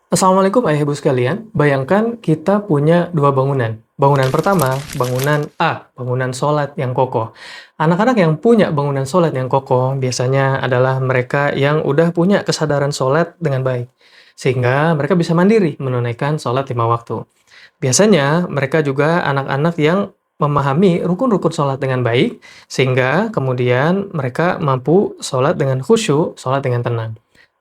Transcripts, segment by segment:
Assalamualaikum Ayah Ibu sekalian. Bayangkan kita punya dua bangunan. Bangunan pertama, bangunan A, bangunan sholat yang kokoh. Anak-anak yang punya bangunan sholat yang kokoh biasanya adalah mereka yang udah punya kesadaran sholat dengan baik. Sehingga mereka bisa mandiri menunaikan sholat 5 waktu. Biasanya mereka juga anak-anak yang memahami rukun-rukun sholat dengan baik, sehingga kemudian mereka mampu sholat dengan khusyuk, sholat dengan tenang.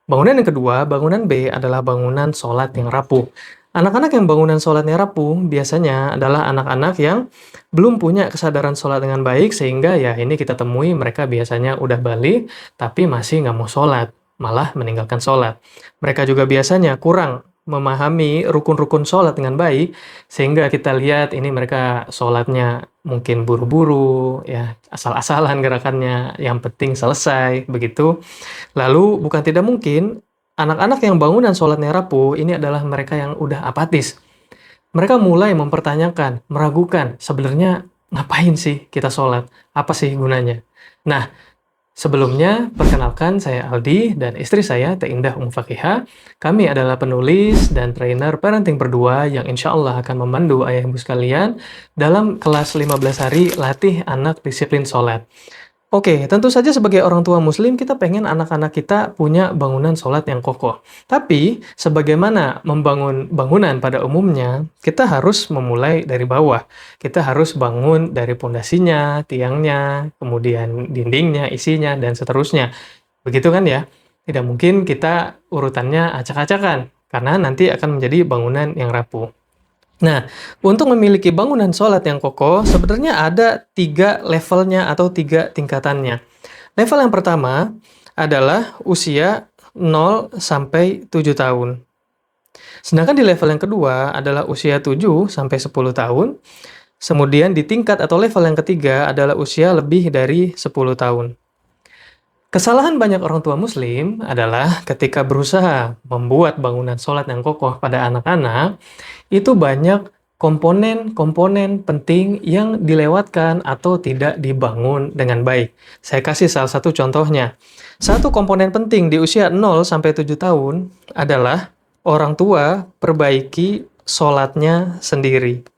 Bangunan yang kedua, bangunan B adalah bangunan sholat yang rapuh. Anak-anak yang bangunan sholatnya rapuh biasanya adalah anak-anak yang belum punya kesadaran sholat dengan baik, sehingga ya ini kita temui mereka biasanya udah balik, tapi masih nggak mau sholat, malah meninggalkan sholat. Mereka juga biasanya kurang memahami rukun-rukun sholat dengan baik, sehingga kita lihat ini mereka sholatnya mungkin buru-buru, ya asal-asalan gerakannya, yang penting selesai, begitu. Lalu bukan tidak mungkin, anak-anak yang bangunan sholatnya rapuh, ini adalah mereka yang udah apatis. Mereka mulai mempertanyakan, meragukan, sebenarnya ngapain sih kita sholat? Apa sih gunanya? Nah, sebelumnya, perkenalkan saya Aldi dan istri saya Teh Indah Fakihah. Kami adalah penulis dan trainer parenting berdua yang insya Allah akan memandu ayah ibu sekalian dalam kelas 15 hari latih anak disiplin sholat. Oke, tentu saja sebagai orang tua muslim, kita pengen anak-anak kita punya bangunan sholat yang kokoh. Tapi, sebagaimana membangun bangunan pada umumnya, kita harus memulai dari bawah. Kita harus bangun dari pondasinya, tiangnya, kemudian dindingnya, isinya, dan seterusnya. Begitu kan ya? Tidak mungkin kita urutannya acak-acakan, karena nanti akan menjadi bangunan yang rapuh. Nah, untuk memiliki bangunan sholat yang kokoh, sebenarnya ada 3 levelnya atau 3 tingkatannya. Level yang pertama adalah usia 0 sampai 7 tahun. Sedangkan di level yang kedua adalah usia 7 sampai 10 tahun. Kemudian di tingkat atau level yang ketiga adalah usia lebih dari 10 tahun. Kesalahan banyak orang tua muslim adalah ketika berusaha membuat bangunan sholat yang kokoh pada anak-anak, itu banyak komponen-komponen penting yang dilewatkan atau tidak dibangun dengan baik. Saya kasih salah satu contohnya. Satu komponen penting di usia 0 sampai 7 tahun adalah orang tua perbaiki sholatnya sendiri.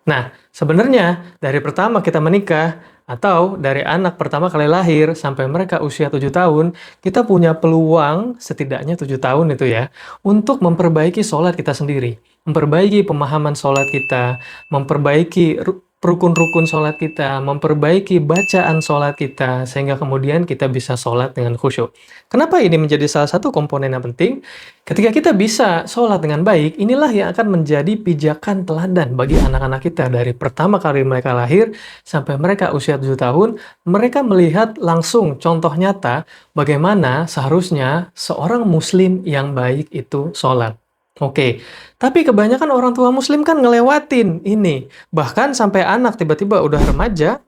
Nah, sebenarnya dari pertama kita menikah atau dari anak pertama kali lahir sampai mereka usia 7 tahun, kita punya peluang setidaknya 7 tahun itu ya, untuk memperbaiki sholat kita sendiri. Memperbaiki pemahaman sholat kita, memperbaiki rukun-rukun sholat kita, memperbaiki bacaan sholat kita, sehingga kemudian kita bisa sholat dengan khusyuk. Kenapa ini menjadi salah satu komponen yang penting? Ketika kita bisa sholat dengan baik, inilah yang akan menjadi pijakan teladan bagi anak-anak kita. Dari pertama kali mereka lahir sampai mereka usia 7 tahun, mereka melihat langsung contoh nyata bagaimana seharusnya seorang muslim yang baik itu sholat. Oke, tapi kebanyakan orang tua muslim kan ngelewatin ini. Bahkan sampai anak tiba-tiba udah remaja,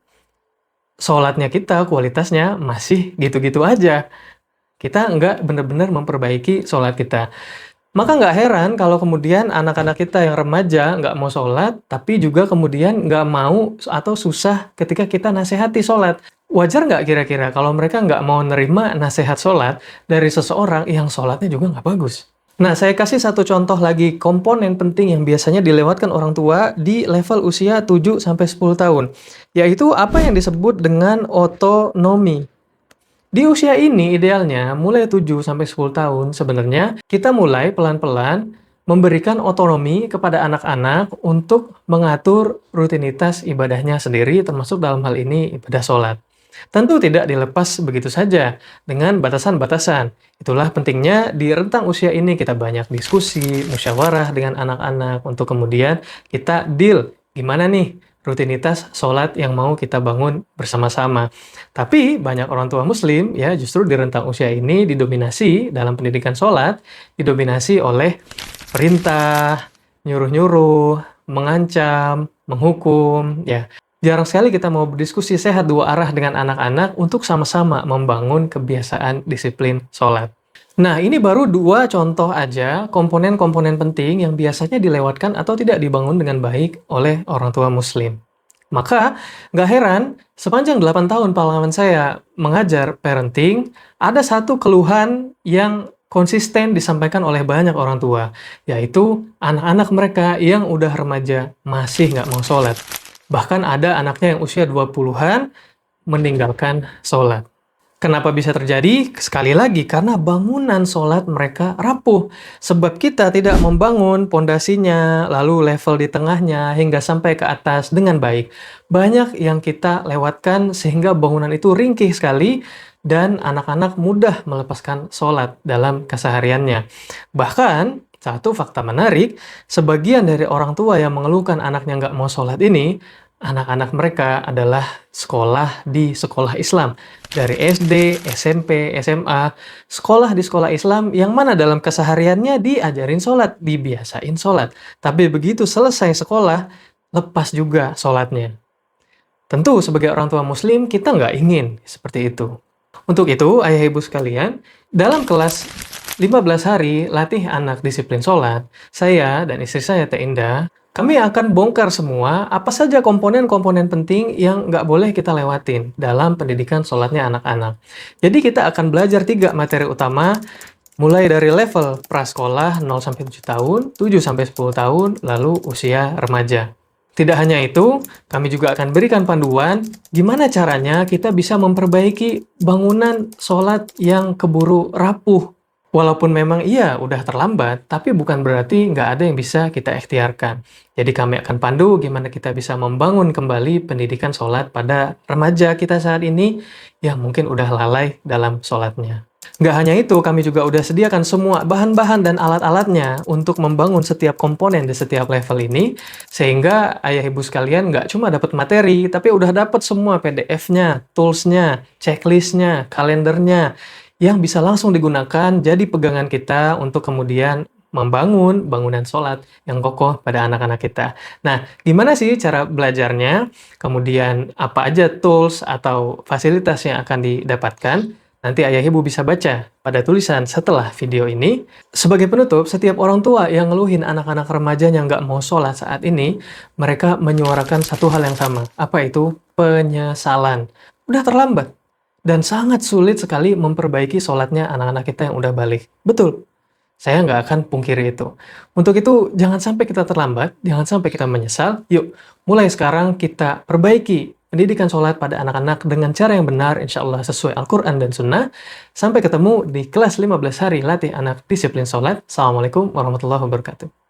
sholatnya kita kualitasnya masih gitu-gitu aja. Kita nggak benar-benar memperbaiki sholat kita. Maka nggak heran kalau kemudian anak-anak kita yang remaja nggak mau sholat, tapi juga kemudian nggak mau atau susah ketika kita nasihati sholat. Wajar nggak kira-kira kalau mereka nggak mau nerima nasihat sholat dari seseorang yang sholatnya juga nggak bagus? Nah, saya kasih satu contoh lagi komponen penting yang biasanya dilewatkan orang tua di level usia 7-10 tahun, yaitu apa yang disebut dengan otonomi. Di usia ini idealnya mulai 7-10 tahun sebenarnya kita mulai pelan-pelan memberikan otonomi kepada anak-anak untuk mengatur rutinitas ibadahnya sendiri termasuk dalam hal ini ibadah sholat. Tentu tidak dilepas begitu saja dengan batasan-batasan. Itulah pentingnya di rentang usia ini kita banyak diskusi, musyawarah dengan anak-anak untuk kemudian kita deal gimana nih rutinitas sholat yang mau kita bangun bersama-sama. Tapi banyak orang tua muslim ya justru di rentang usia ini didominasi dalam pendidikan sholat, didominasi oleh perintah, nyuruh-nyuruh, mengancam, menghukum, ya. Jarang sekali kita mau berdiskusi sehat dua arah dengan anak-anak untuk sama-sama membangun kebiasaan disiplin sholat. Nah, ini baru 2 contoh aja komponen-komponen penting yang biasanya dilewatkan atau tidak dibangun dengan baik oleh orang tua muslim. Maka, nggak heran, sepanjang 8 tahun pengalaman saya mengajar parenting, ada satu keluhan yang konsisten disampaikan oleh banyak orang tua, yaitu anak-anak mereka yang udah remaja masih nggak mau sholat. Bahkan ada anaknya yang usia 20-an meninggalkan sholat. Kenapa bisa terjadi? Sekali lagi, karena bangunan sholat mereka rapuh. Sebab kita tidak membangun pondasinya, lalu level di tengahnya, hingga sampai ke atas dengan baik. Banyak yang kita lewatkan sehingga bangunan itu ringkih sekali, dan anak-anak mudah melepaskan sholat dalam kesehariannya. Bahkan, satu fakta menarik, sebagian dari orang tua yang mengeluhkan anaknya nggak mau sholat ini, anak-anak mereka adalah sekolah di sekolah Islam. Dari SD, SMP, SMA, sekolah di sekolah Islam yang mana dalam kesehariannya diajarin sholat, dibiasain sholat. Tapi begitu selesai sekolah, lepas juga sholatnya. Tentu sebagai orang tua muslim, kita nggak ingin seperti itu. Untuk itu, ayah ibu sekalian, dalam kelas 15 hari latih anak disiplin sholat, saya dan istri saya Teh Indah, kami akan bongkar semua apa saja komponen-komponen penting yang nggak boleh kita lewatin dalam pendidikan sholatnya anak-anak. Jadi kita akan belajar 3 materi utama, mulai dari level prasekolah 0-7 tahun, 7-10 tahun, lalu usia remaja. Tidak hanya itu, kami juga akan berikan panduan gimana caranya kita bisa memperbaiki bangunan sholat yang keburu rapuh. Walaupun memang iya udah terlambat, tapi bukan berarti nggak ada yang bisa kita ikhtiarkan. Jadi kami akan pandu gimana kita bisa membangun kembali pendidikan sholat pada remaja kita saat ini yang mungkin udah lalai dalam sholatnya. Nggak hanya itu, kami juga udah sediakan semua bahan-bahan dan alat-alatnya untuk membangun setiap komponen di setiap level ini, sehingga ayah ibu sekalian nggak cuma dapat materi, tapi udah dapat semua PDF-nya, tools-nya, checklist-nya, kalendernya, yang bisa langsung digunakan jadi pegangan kita untuk kemudian membangun bangunan sholat yang kokoh pada anak-anak kita. Nah, gimana sih cara belajarnya? Kemudian apa aja tools atau fasilitas yang akan didapatkan? Nanti ayah ibu bisa baca pada tulisan setelah video ini. Sebagai penutup, setiap orang tua yang ngeluhin anak-anak remajanya nggak mau sholat saat ini, mereka menyuarakan satu hal yang sama. Apa itu? Penyesalan. Udah terlambat. Dan sangat sulit sekali memperbaiki sholatnya anak-anak kita yang udah balik. Betul. Saya nggak akan pungkiri itu. Untuk itu, jangan sampai kita terlambat, jangan sampai kita menyesal. Yuk, mulai sekarang kita perbaiki pendidikan sholat pada anak-anak dengan cara yang benar, insya Allah sesuai Al-Quran dan Sunnah. Sampai ketemu di kelas 15 hari latih anak disiplin sholat. Assalamualaikum warahmatullahi wabarakatuh.